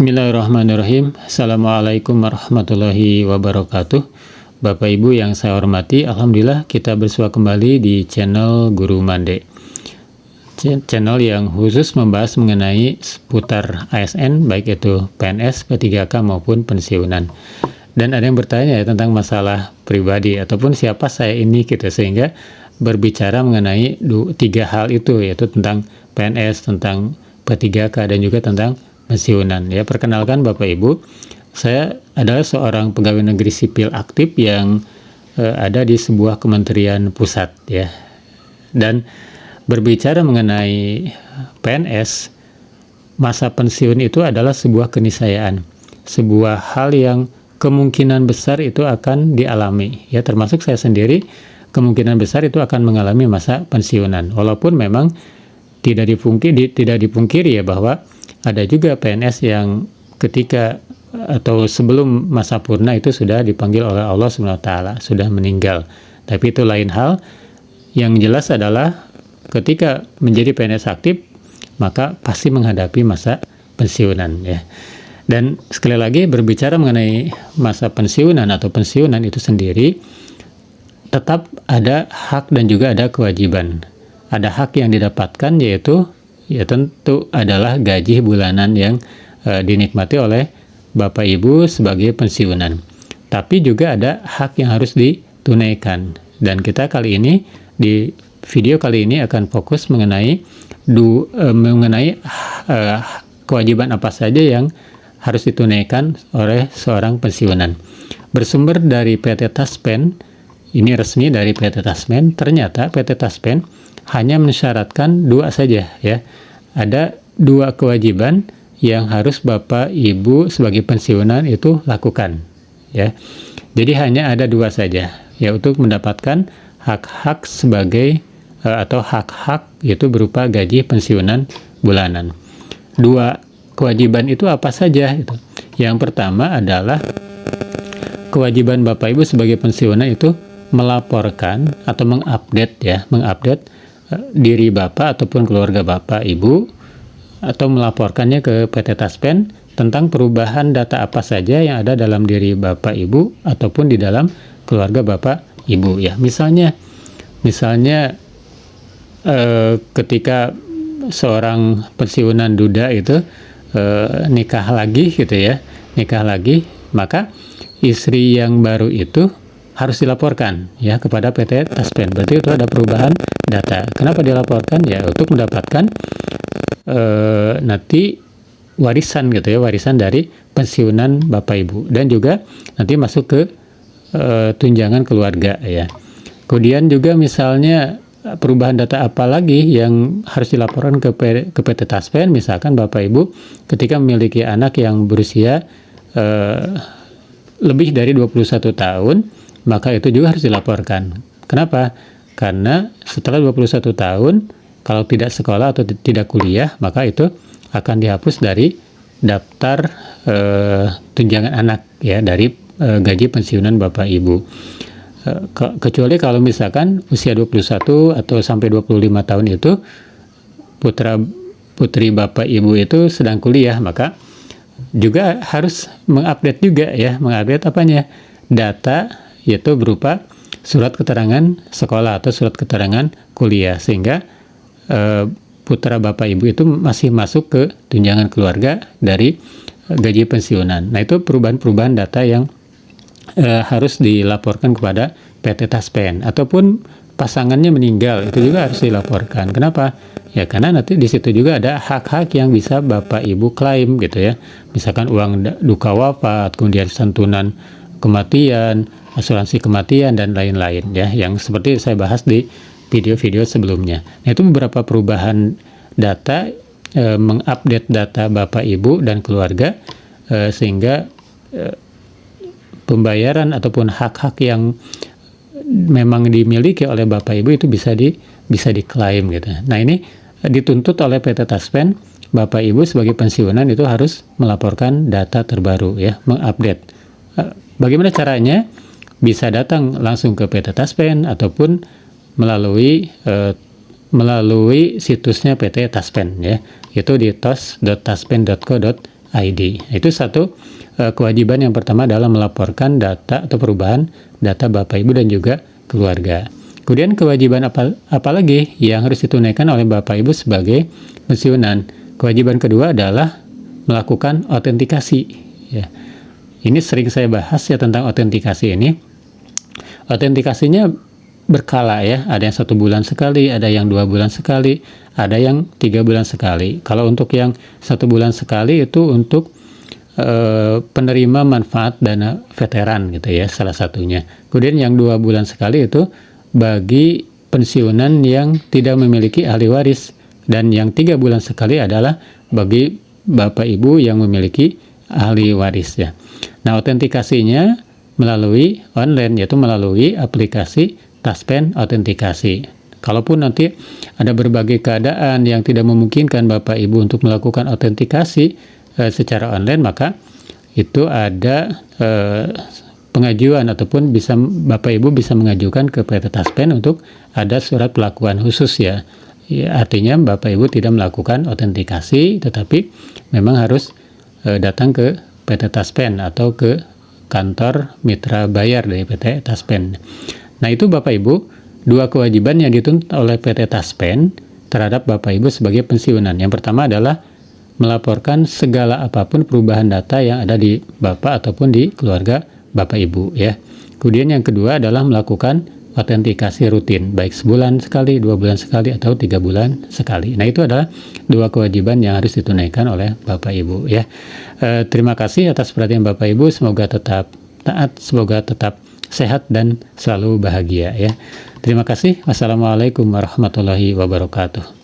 Bismillahirrahmanirrahim. Assalamualaikum warahmatullahi wabarakatuh. Bapak Ibu yang saya hormati, Alhamdulillah kita bersua kembali di channel Guru Mande. Channel yang khusus membahas mengenai seputar ASN, baik itu PNS, P3K maupun pensiunan. Dan ada yang bertanya ya tentang masalah pribadi ataupun siapa saya ini gitu, sehingga berbicara mengenai tiga hal itu, yaitu tentang PNS, tentang P3K dan juga tentang pensiunan. Ya, perkenalkan Bapak Ibu, saya adalah seorang pegawai negeri sipil aktif yang ada di sebuah kementerian pusat ya. Dan berbicara mengenai PNS, masa pensiun itu adalah sebuah keniscayaan, sebuah hal yang kemungkinan besar itu akan dialami ya, termasuk saya sendiri kemungkinan besar itu akan mengalami masa pensiunan. Walaupun memang tidak dipungkiri ya bahwa ada juga PNS yang ketika atau sebelum masa purna itu sudah dipanggil oleh Allah SWT, sudah meninggal. Tapi itu lain hal. Yang jelas adalah ketika menjadi PNS aktif, maka pasti menghadapi masa pensiunan ya. Dan sekali lagi berbicara mengenai masa pensiunan atau pensiunan itu sendiri, tetap ada hak dan juga ada kewajiban. Ada hak yang didapatkan, yaitu ya tentu adalah gaji bulanan yang dinikmati oleh Bapak Ibu sebagai pensiunan. Tapi juga ada hak yang harus ditunaikan. Dan kita kali ini di video kali ini akan fokus mengenai kewajiban apa saja yang harus ditunaikan oleh seorang pensiunan. Bersumber dari PT Taspen, ini resmi dari PT Taspen, ternyata PT Taspen hanya mensyaratkan dua saja ya. Ada dua kewajiban yang harus Bapak Ibu sebagai pensiunan itu lakukan ya. Jadi hanya ada dua saja ya untuk mendapatkan hak-hak sebagai atau hak-hak itu berupa gaji pensiunan bulanan. Dua kewajiban itu apa saja itu? Yang pertama adalah kewajiban Bapak Ibu sebagai pensiunan itu melaporkan atau mengupdate diri Bapak ataupun keluarga Bapak Ibu, atau melaporkannya ke PT Taspen tentang perubahan data apa saja yang ada dalam diri Bapak Ibu ataupun di dalam keluarga Bapak Ibu ya. Misalnya ketika seorang pensiunan duda itu nikah lagi, maka istri yang baru itu harus dilaporkan ya kepada PT Taspen. Berarti itu ada perubahan data. Kenapa dilaporkan? Ya untuk mendapatkan nanti warisan gitu ya, warisan dari pensiunan Bapak Ibu, dan juga nanti masuk ke tunjangan keluarga ya. Kemudian juga misalnya perubahan data apa lagi yang harus dilaporkan ke PT Taspen, misalkan Bapak Ibu ketika memiliki anak yang berusia lebih dari 21 tahun, maka itu juga harus dilaporkan. Kenapa? Karena setelah 21 tahun, kalau tidak sekolah atau tidak kuliah, maka itu akan dihapus dari daftar tunjangan anak ya, dari gaji pensiunan Bapak Ibu. Kecuali kalau misalkan usia 21 atau sampai 25 tahun itu putri Bapak Ibu itu sedang kuliah, maka juga harus mengupdate juga ya, mengupdate apanya? Data, yaitu berupa surat keterangan sekolah atau surat keterangan kuliah, sehingga putra Bapak Ibu itu masih masuk ke tunjangan keluarga dari gaji pensiunan. Nah, itu perubahan-perubahan data yang harus dilaporkan kepada PT Taspen. Ataupun pasangannya meninggal, itu juga harus dilaporkan. Kenapa? Ya karena nanti di situ juga ada hak-hak yang bisa Bapak Ibu klaim gitu ya. Misalkan uang duka wafat, kemudian santunan kematian, asuransi kematian dan lain-lain ya, yang seperti saya bahas di video-video sebelumnya. Nah, itu beberapa perubahan data, mengupdate data Bapak Ibu dan keluarga, sehingga pembayaran ataupun hak-hak yang memang dimiliki oleh Bapak Ibu itu bisa diklaim gitu. Nah, ini dituntut oleh PT Taspen, Bapak Ibu sebagai pensiunan itu harus melaporkan data terbaru ya, mengupdate. Bagaimana caranya? Bisa datang langsung ke PT Taspen ataupun melalui situsnya PT Taspen ya, itu di tos.taspen.co.id ID. Itu satu kewajiban yang pertama adalah melaporkan data atau perubahan data Bapak Ibu dan juga keluarga. Kemudian kewajiban apa lagi yang harus ditunaikan oleh Bapak Ibu sebagai pensiunan? Kewajiban kedua adalah melakukan autentikasi. Ya. Ini sering saya bahas ya tentang autentikasi ini. Autentikasinya berkala ya, ada yang 1 bulan sekali, ada yang 2 bulan sekali, ada yang 3 bulan sekali. Kalau untuk yang 1 bulan sekali itu untuk penerima manfaat dana veteran gitu ya, salah satunya. Kemudian yang 2 bulan sekali itu bagi pensiunan yang tidak memiliki ahli waris, dan yang 3 bulan sekali adalah bagi Bapak Ibu yang memiliki ahli waris ya. Nah, autentikasinya melalui online, yaitu melalui aplikasi Taspen Autentikasi. Kalaupun nanti ada berbagai keadaan yang tidak memungkinkan Bapak Ibu untuk melakukan autentikasi secara online, maka itu ada pengajuan ataupun Bapak Ibu bisa mengajukan ke PT Taspen untuk ada surat pelakuan khusus ya. Artinya Bapak Ibu tidak melakukan autentikasi, tetapi memang harus datang ke PT Taspen atau ke kantor mitra bayar dari PT Taspen. Nah, itu Bapak Ibu 2 kewajiban yang dituntut oleh PT Taspen terhadap Bapak Ibu sebagai pensiunan. Yang pertama adalah melaporkan segala apapun perubahan data yang ada di Bapak ataupun di keluarga Bapak Ibu ya. Kemudian yang kedua adalah melakukan autentikasi rutin, baik sebulan sekali, 2 bulan sekali, atau 3 bulan sekali. Nah, itu adalah 2 kewajiban yang harus ditunaikan oleh Bapak Ibu ya. Terima kasih atas perhatian Bapak Ibu, semoga tetap taat, semoga tetap sehat dan selalu bahagia ya. Terima kasih. Wassalamualaikum warahmatullahi wabarakatuh.